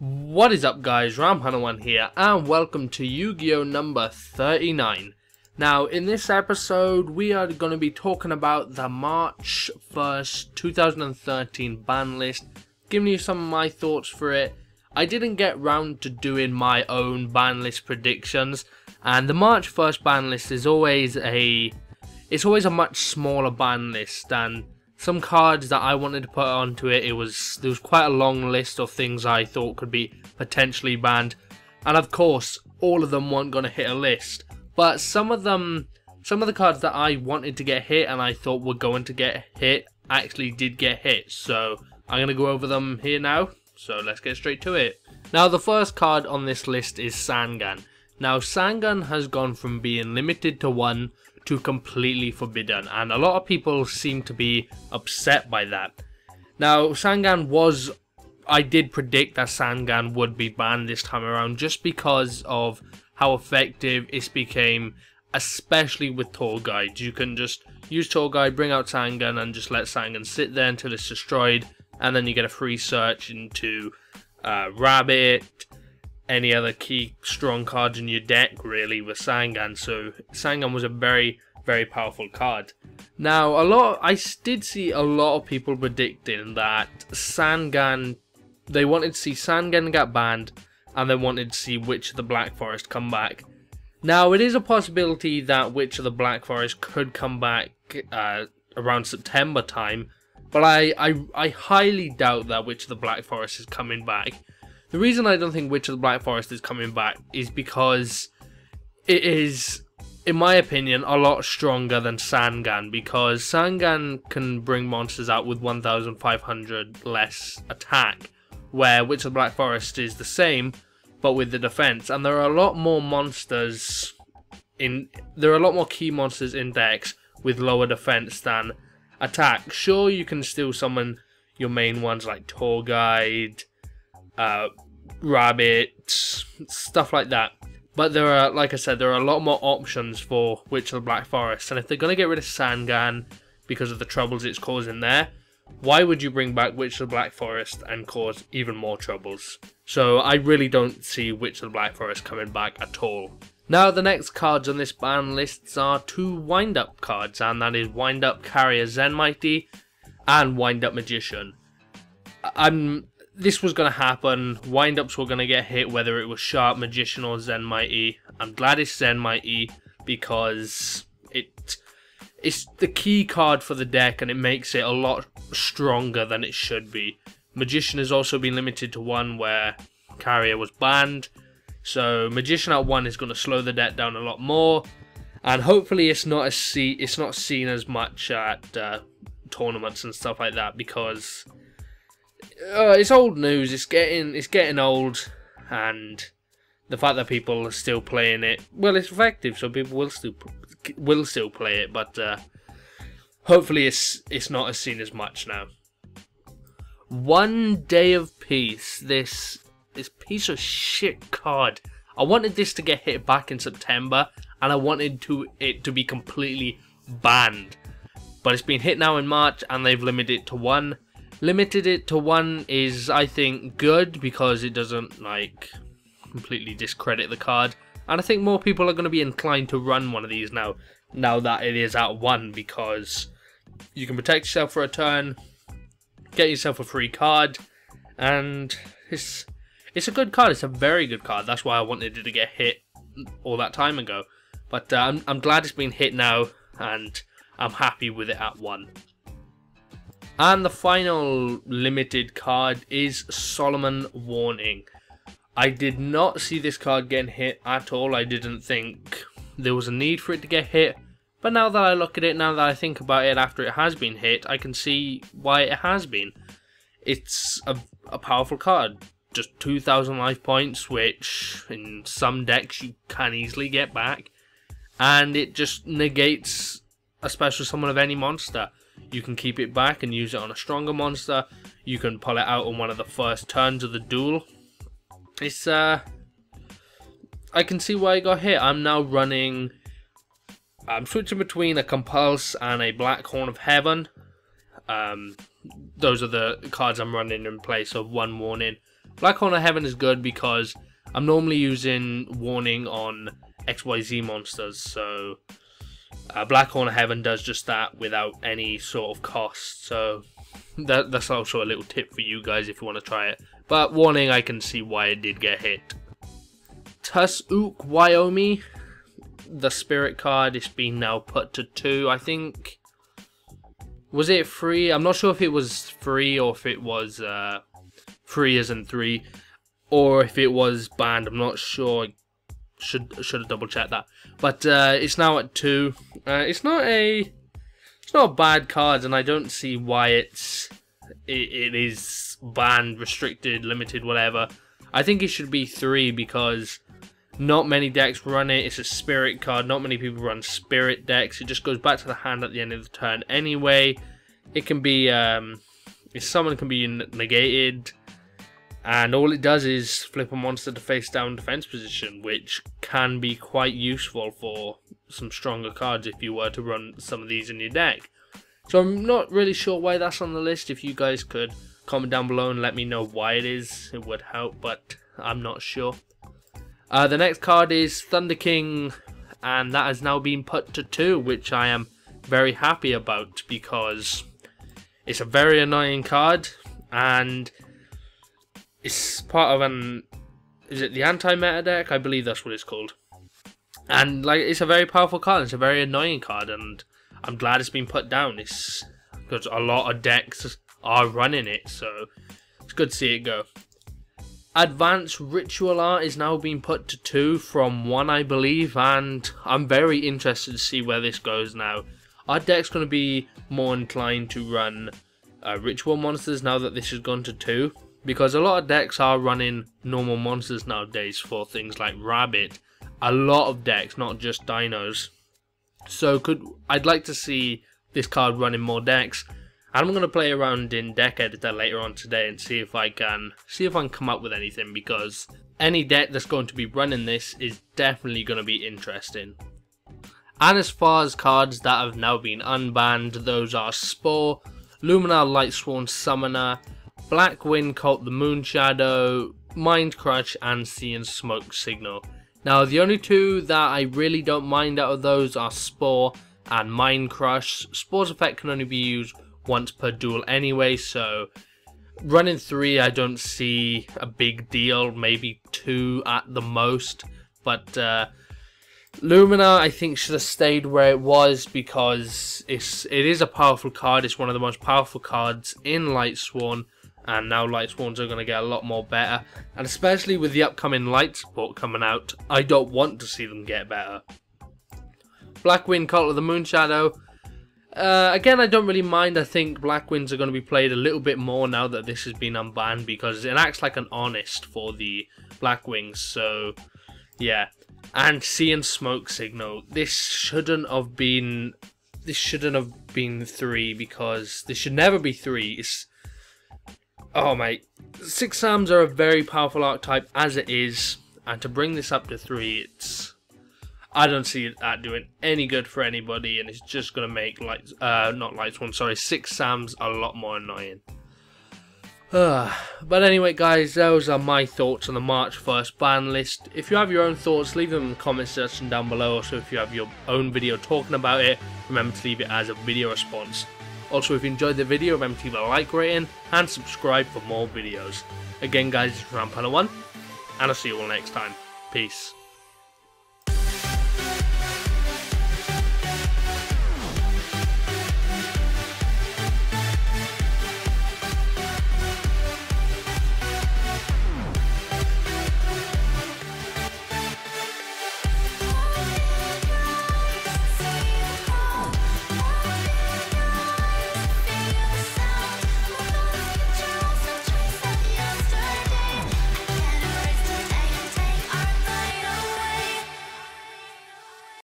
What is up guys, Ramhunter1 here and welcome to Yu-Gi-Oh! Number 39. Now in this episode we are going to be talking about the March 1st 2013 ban list, giving you some of my thoughts for it. I didn't get round to doing my own ban list predictions, and the March 1st ban list is always a much smaller ban list, and some cards that I wanted to put onto it, there was quite a long list of things I thought could be potentially banned, and of course all of them weren't going to hit a list, but some of the cards that I wanted to get hit and I thought were going to get hit actually did get hit, so I'm going to go over them here now, so let's get straight to it. Now the first card on this list is Sangan. Now Sangan has gone from being limited to 1 to completely forbidden, and a lot of people seem to be upset by that. Now Sangan I did predict that Sangan would be banned this time around just because of how effective it became, especially with tour guides. You can just use tour guide, bring out Sangan and just let Sangan sit there until it's destroyed, and then you get a free search into Rabbit, any other key strong cards in your deck really with Sangan. So Sangan was a very powerful card. Now I did see a lot of people predicting that Sangan, they wanted to see Sangan get banned and they wanted to see Witch of the Black Forest come back. Now it is a possibility that Witch of the Black Forest could come back around September time, but I highly doubt that Witch of the Black Forest is coming back. The reason I don't think Witch of the Black Forest is coming back is because it is, in my opinion, a lot stronger than Sangan, because Sangan can bring monsters out with 1,500 less attack, where Witch of the Black Forest is the same, but with the defense. And there are a lot more monsters there are a lot more key monsters in decks with lower defense than attack. Sure, you can still summon your main ones like Tour Guide, Rabbit, stuff like that, but there are, like I said, there are a lot more options for Witch of the Black Forest, and if they're going to get rid of Sangan because of the troubles it's causing there, why would you bring back Witch of the Black Forest and cause even more troubles? So I really don't see Witch of the Black Forest coming back at all. Now the next cards on this ban list are two wind-up cards, and that is Wind-Up Carrier Zenmighty and Wind-Up Magician. This was going to happen. Wind-ups were going to get hit whether it was Sharp, Magician or Zenmighty. I'm glad it's Zenmighty because it's the key card for the deck and it makes it a lot stronger than it should be. Magician has also been limited to 1 where Carrier was banned. So Magician at 1 is going to slow the deck down a lot more, and hopefully it's not seen as much at tournaments and stuff like that, because it's old news. It's getting old, and the fact that people are still playing it, well, it's effective, so people will still play it, but hopefully it's not as seen as much now. One Day of Peace. This piece of shit card. I wanted this to get hit back in September, and I wanted it to be completely banned, but it's been hit now in March, and they've limited it to 1. Limited it to 1 is, I think, good because it doesn't completely discredit the card, and I think more people are going to be inclined to run one of these now that it is at 1, because you can protect yourself for a turn, get yourself a free card, and it's a good card. It's a very good card. That's why I wanted it to get hit all that time ago, but I'm glad it's been hit now, and I'm happy with it at 1. And the final limited card is Solomon Warning. I did not see this card getting hit at all. I didn't think there was a need for it to get hit. But now that I look at it, now that I think about it after it has been hit, I can see why it has been. It's a powerful card. Just 2,000 life points, which in some decks you can easily get back. And it just negates a special summon of any monster. You can keep it back and use it on a stronger monster. You can pull it out on one of the first turns of the duel. It's I can see why it got hit. I'm switching between a Compulse and a Black Horn of Heaven. Those are the cards I'm running in place of one warning. Black Horn of Heaven is good because I'm normally using Warning on XYZ monsters, so Black Horn of Heaven does just that without any sort of cost, so that's also a little tip for you guys if you want to try it. But Warning, I can see why it did get hit. Tusuk Wyoming, the spirit card, is being now put to 2, I think. Was it free? I'm not sure if it was free or if it was free as in 3, or if it was banned. I'm not sure. Should have double checked that. But it's now at 2. It's not a bad card, and I don't see why it is banned, restricted, limited, whatever. I think it should be 3 because not many decks run it. It's a spirit card. Not many people run spirit decks. It just goes back to the hand at the end of the turn anyway. It can be, if someone can be negated, and all it does is flip a monster to face down defense position, which can be quite useful for some stronger cards if you were to run some of these in your deck. So I'm not really sure why that's on the list. If you guys could comment down below and let me know why it is, it would help, but I'm not sure. The next card is Thunder King, and that has now been put to 2, which I am very happy about because it's a very annoying card, and it's part of an, is it the anti-meta deck? I believe that's what it's called. And like, it's a very powerful card, it's a very annoying card, and I'm glad it's been put down. It's because a lot of decks are running it, so it's good to see it go. Advanced Ritual Art is now being put to 2 from 1, I believe, and I'm very interested to see where this goes now. Our deck's going to be more inclined to run ritual monsters now that this has gone to 2, because a lot of decks are running normal monsters nowadays for things like Rabbit. A lot of decks, not just dinos. So I'd like to see this card running more decks. I'm going to play around in Deck Editor later on today and see if I can come up with anything, because any deck that's going to be running this is definitely going to be interesting. And as far as cards that have now been unbanned, those are Spore, Luminar Lightsworn Summoner, Black Wind Cult the Moonshadow, Mind Crush, and Sea and Smoke Signal. Now the only 2 that I really don't mind out of those are Spore and Mind Crush. Spore's effect can only be used once per duel anyway, so running 3 I don't see a big deal, maybe 2 at the most, but Lumina I think should have stayed where it was because it is a powerful card. It's one of the most powerful cards in Lightsworn, and now Lightsworns are going to get a lot more better, and especially with the upcoming Light support coming out, I don't want to see them get better. Black Wind Cult of the Moonshadow, again, I don't really mind. I think Black Winds are going to be played a little bit more now that this has been unbanned, because it acts like an honest for the Black Wings, so yeah. And Sea and Smoke Signal, this shouldn't have been 3, because this should never be 3. Oh mate, 6 Sams are a very powerful archetype as it is, and to bring this up to 3, I don't see that doing any good for anybody, and it's just going to make 6 Sams a lot more annoying. But anyway guys, those are my thoughts on the March 1st ban list. If you have your own thoughts, leave them in the comment section down below. Also, if you have your own video talking about it, remember to leave it as a video response. Also, if you enjoyed the video, remember to leave a like rating and subscribe for more videos. Again guys, it's Ramp101, and I'll see you all next time. Peace.